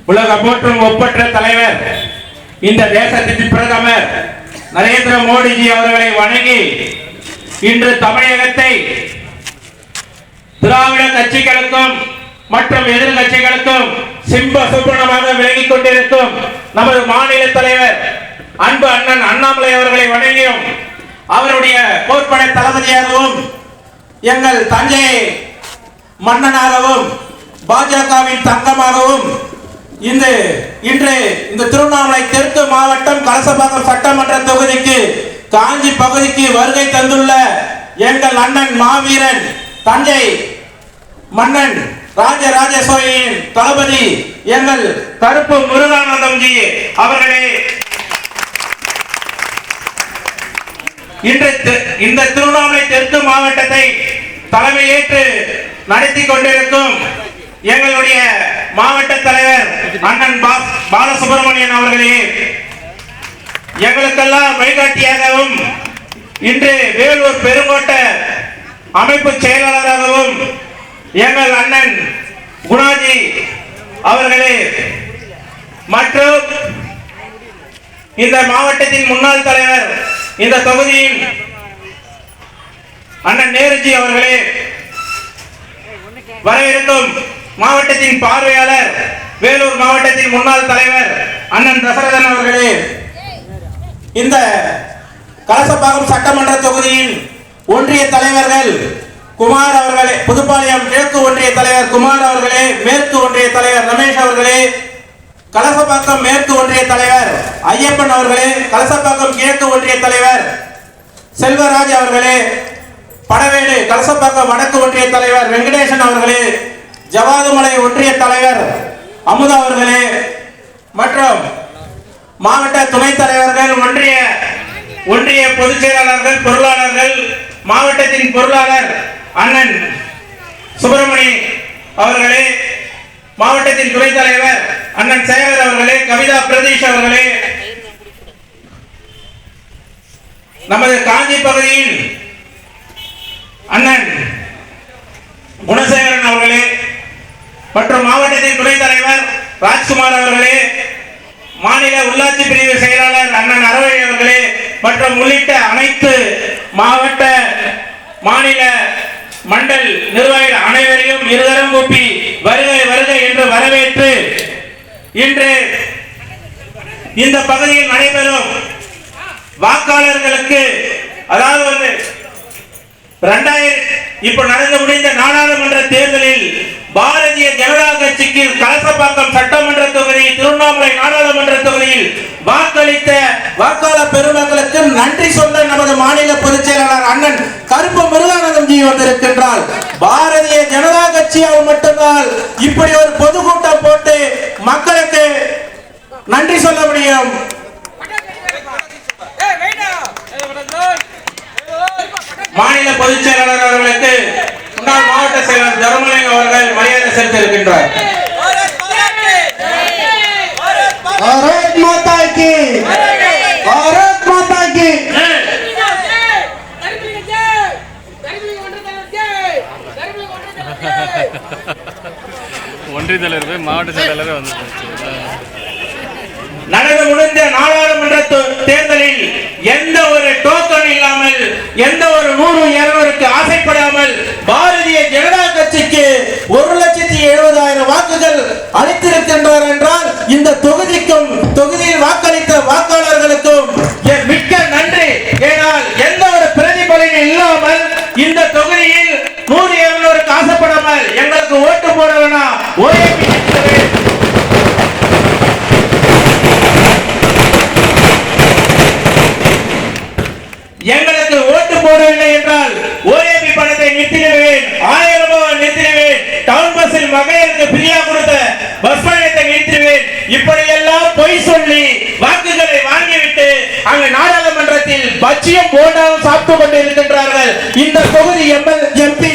உலக போற்றும் ஒப்பற்ற தலைவர் இந்த தேசத்தின் பிரதமர் நரேந்திர மோடிஜி அவர்களை வணங்கி இன்று தமிழகத்தை திராவிட கட்சிகளுக்கும் மற்றும் எதிர்கட்சிகளுக்கும் சிம்ப சுப்பனமாக விலகிக் கொண்டிருக்கும் நமது மாநில தலைவர் அன்பு அண்ணன் அண்ணாமலை அவர்களை வணங்கியும் அவருடைய போர்ப்படை தளபதியாகவும் எங்கள் தஞ்சை மன்னனாகவும் பாஜகவின் தங்கமாகவும் இன்று இந்த திருவண்ணாமலை தெற்கு மாவட்டம் கலசபாக்கம் சட்டமன்ற தொகுதிக்கு காஞ்சி பகுதிக்கு வருகை தந்துள்ள எங்கள் அண்ணன் மாவீரன் தஞ்சை மன்னன் ராஜராஜ சோழனின் தளபதி எங்கள் கருப்பு முருகானந்தம்ஜி அவர்களே, இன்று இந்த திருவண்ணாமலை தெற்கு மாவட்டத்தை தலைமையேற்று நடத்தி கொண்டிருக்கும் எங்களுடைய மாவட்ட தலைவர் அண்ணன் பாலசுப்ரமணியன் அவர்களே, எங்களுக்கெல்லாம் வழிகாட்டியாகவும் இன்று வேலூர் பெருங்கோட்ட அமைப்பு செயலாளராகவும் எங்கள் அண்ணன் குணாஜி அவர்களே, மற்றும் இந்த மாவட்டத்தின் முன்னாள் தலைவர் இந்த தொகுதியின் அண்ணன் நேருஜி அவர்களே, வர இருக்கும் மாவட்டத்தின் பார்வையாளர் வேலூர் மாவட்டத்தின் முன்னாள் தலைவர் அண்ணன் தசரதன் அவர்களே, இந்த கலசபாக்கம் சட்டமன்ற தொகுதியின் ஒன்றிய தலைவர்கள் குமார் அவர்களே, புதுப்பாளையம் கிழக்கு ஒன்றிய தலைவர் குமார் அவர்களே, மேற்கு ஒன்றிய தலைவர் ரமேஷ் அவர்களே, கலசபாக்கம் மேற்கு ஒன்றிய தலைவர் ஐயப்பன் அவர்களே, கலசபாக்கம் கிழக்கு ஒன்றிய தலைவர் செல்வராஜ் அவர்களே, படவேடு கலசபாக்கம் வடக்கு ஒன்றிய தலைவர் வெங்கடேசன் அவர்களே, ஜவாதுமலை ஒன்றிய தலைவர் அமுதா அவர்களே, மற்றும் மாவட்ட துணைத் தலைவர்கள், ஒன்றிய பொதுச் செயலாளர்கள், பொருளாளர்கள், மாவட்டத்தின் பொருளாளர் அண்ணன் சுப்பிரமணி அவர்களே, மாவட்டத்தின் துணைத் தலைவர் அண்ணன் சேகர் அவர்களே, கவிதா பிரதீஷ் அவர்களே, நமது காஞ்சி பகுதியின் அண்ணன் குணசேகரன் அவர்களே, மற்றும் மாவட்டத்தின் துணைத் தலைவர் ராஜ்குமார் அவர்களே, மாநில உள்ளாட்சி பிரிவு செயலாளர் அண்ணன் அரவழி அவர்களே, மற்றும் உள்ளிட்ட அனைத்து மாவட்ட மாநில மண்டல் நிர்வாகிகள் அனைவரையும் இருதரம் கூப்பி வருகை வருகை என்று வரவேற்று இன்று இந்த பகுதியில் நடைபெறும் வாக்காளர்களுக்கு, அதாவது இப்ப நடந்து முடிந்த நாடாளுமன்ற தேர்தலில் பாரதிய ஜனதா கட்சிக்கு கலசபாக்கம் சட்டமன்ற தொகுதி, திருவண்ணாமலை நாடாளுமன்ற தொகுதியில் வாக்களித்த வாக்காளர் பெருமக்களுக்கு நன்றி சொல்ல நமது மாநில பொதுச் செயலாளர் அண்ணன் கருப்பு முருகானந்தம்ஜி வந்திருக்கின்றார். பாரதிய ஜனதா கட்சியால் மட்டும்தான் இப்படி ஒரு பொதுக்கூட்டம் போட்டு மக்களுக்கு நன்றி சொல்ல முடியும். மாநில பொதுச் செயலாளர் அவர்களுக்கு முன்னாள் மாவட்ட செயலாளர் தர்மலிங்கம் அவர்கள் மரியாதை செலுத்த இருக்கின்றார். பாரத் மாதா கி, பாரத் மாதா கி. ஒன்றிய தலைவர் மாவட்ட செயலாளர் வந்து நடந்து முடிந்த நாடாளுமன்ற தேர்தலில் எந்த ஒரு டோக்கன் இல்லாமல், எந்த ஒரு 100-200க்கு ஆசைப்படாமல் பாரதிய ஜனதா கட்சிக்கு 1,70,000 வாக்குகள் அளித்திருக்கின்றார் என்றால் இந்த தொகுதிக்கும் தொகுதியில் வாக்களித்த வாக்காளர்களுக்கும் மிக்க நன்றி. ஏனால் எந்த ஒரு பிரதிபலனும் இல்லாமல் இந்த தொகுதியில் 100-200க்கு ஆசைப்படாமல் எங்களுக்கு ஓட்டு போட வேணாம், எங்களுக்கு ஓட்டு போடவில்லை என்றால் ஓஏபி பணத்தை நிறுத்திடுவேன், 1000 ரூபாய் நிறுத்திடுவேன், டவுன் பஸ்ஸில் மகளிருக்கு ஃப்ரீயா கொடுத்த பஸ் பயணத்தை நிறுத்திடுவேன், இப்படி எல்லாம் பொய் சொல்லி வாக்குகளை வாங்கிவிட்டு அங்கு நாடாளுமன்றத்தில் பட்சியும் போண்டாவும் சாப்பிட்டு கொண்டு இருக்கின்றார்கள் இந்த தொகுதி எம்பி.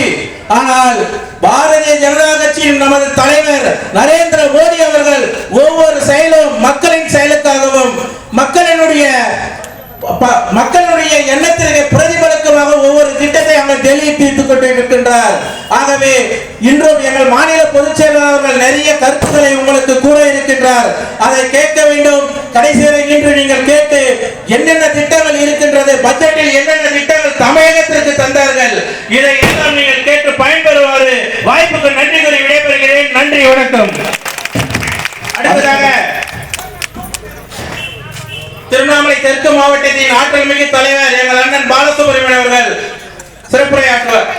ஆனால் பாரதிய ஜனதா கட்சியின் நமது தலைவர் நரேந்திர மோடி அவர்கள் ஒவ்வொரு செயலும் மக்களின் செயலுக்காகவும் மக்களுடைய எண்ணத்திற்கு பிரதிபலிக்கமாக ஒவ்வொரு திட்டத்தை அங்கு டெல்லி தீர்த்து கொண்டிருக்கின்றார். ஆக ஆகவே இன்றும் எங்கள் மாநில பொதுச் செயலாளர்கள் நிறைய கருத்துக்களை உங்களுக்கு கூற இருக்கின்றார். அதை கேட்க வேண்டும். கடைசி வரை இன்று நீங்கள் கேட்டு என்னென்ன திட்டங்கள் இருக்கின்றது, பட்ஜெட்டில் என்னென்ன திட்டங்கள் தமிழகத்திற்கு தந்தார்கள், இதை எல்லாம் நீங்கள் கேட்டு பயன்பெறுவாறு வாய்ப்புக்கு நன்றி கூறி விடைபெறுகிறேன். நன்றி, வணக்கம். அடுத்ததாக திருவண்ணாமலை தெற்கு மாவட்டத்தின் ஆற்றல் மிகு தலைவர் எங்கள் அண்ணன் பாலசுப்ரமணியன் அவர்கள் சிறப்புரையாற்றுவார்.